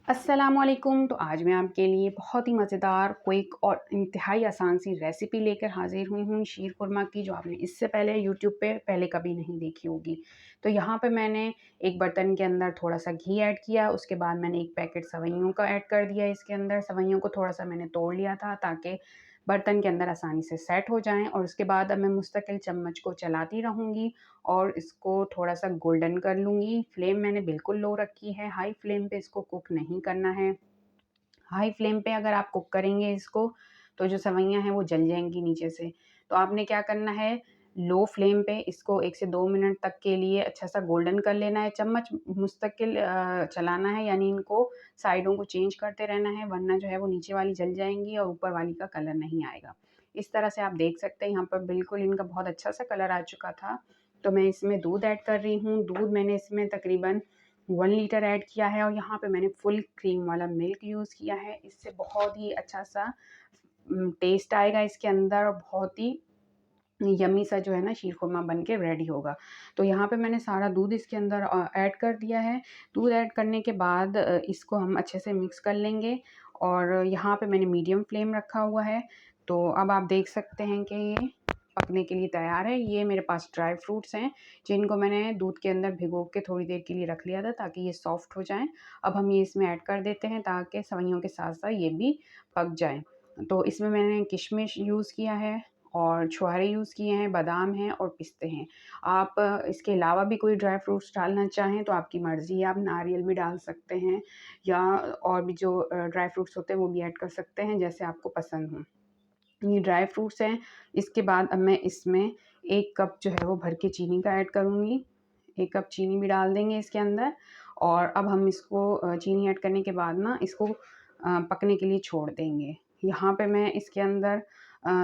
अस्सलामुअलैकुम। तो आज मैं आपके लिए बहुत ही मज़ेदार, क्विक और इंतहाई आसान सी रेसिपी लेकर हाज़िर हुई हूँ शीर कुरमा की, जो आपने इससे पहले यूट्यूब पे पहले कभी नहीं देखी होगी। तो यहाँ पे मैंने एक बर्तन के अंदर थोड़ा-सा घी ऐड किया, उसके बाद मैंने एक पैकेट सेवइयों का ऐड कर दिया इसके अंदर। सेवइयों को थोड़ा-सा मैंने तोड़ लिया था ताकि बर्तन के अंदर आसानी से सेट हो जाएँ, और उसके बाद अब मैं मुस्तकिल चम्मच को चलाती रहूँगी और इसको थोड़ा-सा गोल्डन कर लूँगी। फ्लेम मैंने बिल्कुल लो रखी है, हाई फ्लेम पे इसको कुक नहीं करना है। हाई फ्लेम पे अगर आप कुक करेंगे इसको, तो जो सेवइयाँ हैं वो जल जाएँगी नीचे से। तो आपने क्या करना है, लो फ्लेम पे इसको 1 से 2 मिनट तक के लिए अच्छा-सा गोल्डन कर लेना है। चम्मच मुस्तकिल चलाना है, यानी इनको साइडों को चेंज करते रहना है, वरना जो है वो नीचे वाली जल जाएँगी और ऊपर वाली का कलर नहीं आएगा। इस तरह से आप देख सकते हैं यहाँ पर बिल्कुल इनका बहुत अच्छा-सा कलर आ चुका था। तो मैं इसमें दूध ऐड कर रही हूँ। दूध मैंने इसमें तकरीबन 1 लीटर ऐड किया है, और यहाँ पे मैंने फुल क्रीम वाला मिल्क यूज़ किया है। इससे बहुत ही अच्छा-सा टेस्ट आएगा इसके अंदर, और बहुत ही यम्मी सा जो है ना शीर खुरमा बन के रेडी होगा। तो यहाँ पे मैंने सारा दूध इसके अंदर ऐड कर दिया है। दूध ऐड करने के बाद इसको हम अच्छे से मिक्स कर लेंगे, और यहाँ पे मैंने मीडियम फ्लेम रखा हुआ है। तो अब आप देख सकते हैं कि ये पकने के लिए तैयार है। ये मेरे पास ड्राई फ्रूट्स हैं, जिनको मैंने दूध के अंदर भिगो के थोड़ी देर के लिए रख लिया था ताकि ये सॉफ्ट हो जाएँ। अब हम ये इसमें ऐड कर देते हैं ताकि सेवइयों के साथ-साथ ये भी पक जाएँ। तो इसमें मैंने किशमिश यूज़ किया है, और छुहारे यूज़ किए हैं, बादाम हैं और पिस्ते हैं। आप इसके अलावा भी कोई ड्राई फ्रूट्स डालना चाहें तो आपकी मर्ज़ी है, आप नारियल भी डाल सकते हैं, या और भी जो ड्राई फ्रूट्स होते हैं वो भी ऐड कर सकते हैं, जैसे आपको पसंद हो। ये ड्राई फ्रूट्स हैं। इसके बाद अब मैं इसमें 1 कप जो है वो भर के चीनी का ऐड करूँगी। 1 कप चीनी भी डाल देंगे इसके अंदर, और अब हम इसको चीनी ऐड करने के बाद ना इसको पकने के लिए छोड़ देंगे। यहाँ पे मैं इसके अंदर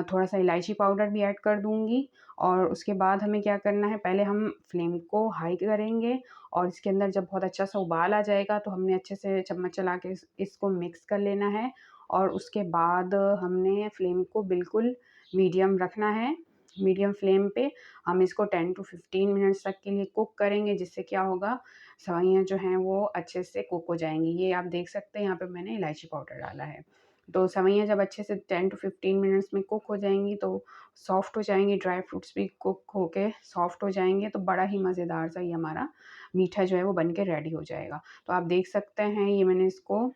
थोड़ा-सा इलायची पाउडर भी ऐड कर दूँगी, और उसके बाद हमें क्या करना है, पहले हम फ्लेम को हाई करेंगे, और इसके अंदर जब बहुत अच्छा-सा उबाल आ जाएगा तो हमने अच्छे से चम्मच चला के इसको मिक्स कर लेना है, और उसके बाद हमने फ्लेम को बिल्कुल मीडियम रखना है। मीडियम फ्लेम पे हम इसको 10 टू 15 मिनट्स तक के लिए कुक करेंगे, जिससे क्या होगा, सेवइयाँ जो हैं वो अच्छे से कुक हो जाएँगी। ये आप देख सकते हैं यहाँ पे मैंने इलायची पाउडर डाला है। तो सेवइयाँ जब अच्छे से 10 टू 15 मिनट्स में कुक हो जाएँगी तो सॉफ्ट हो जाएँगी, ड्राई फ्रूट्स भी कुक होके सॉफ्ट हो जाएँगे, तो बड़ा ही मज़ेदार सा ये हमारा मीठा जो है वो बन के रेडी हो जाएगा। तो आप देख सकते हैं ये मैंने इसको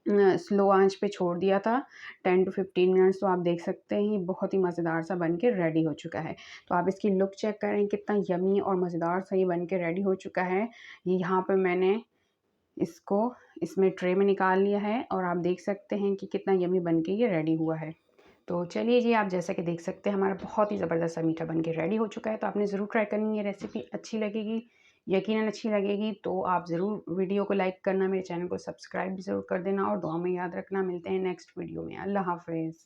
स्लो आँच पे छोड़ दिया था 10 टू 15 मिनट्स। तो आप देख सकते हैं ये बहुत ही मज़ेदार सा बन के रेडी हो चुका है। तो आप इसकी लुक चेक करें, कितना यम्मी और मज़ेदार सा ये बन के रेडी हो चुका है। ये यहाँ पे मैंने इसको इसमें ट्रे में निकाल लिया है, और आप देख सकते हैं कि कितना यम्मी बन के ये रेडी हुआ है। तो चलिए जी, आप जैसा कि देख सकते हैं हमारा बहुत ही ज़बरदस्त सा मीठा बन के रेडी हो चुका है। तो आपने ज़रूर ट्राई करनी है रेसिपी, अच्छी लगेगी, यकीनन अच्छी लगेगी। तो आप ज़रूर वीडियो को लाइक करना, मेरे चैनल को सब्सक्राइब भी ज़रूर कर देना, और दुआ में याद रखना। मिलते हैं नेक्स्ट वीडियो में। अल्लाह हाफ़िज़।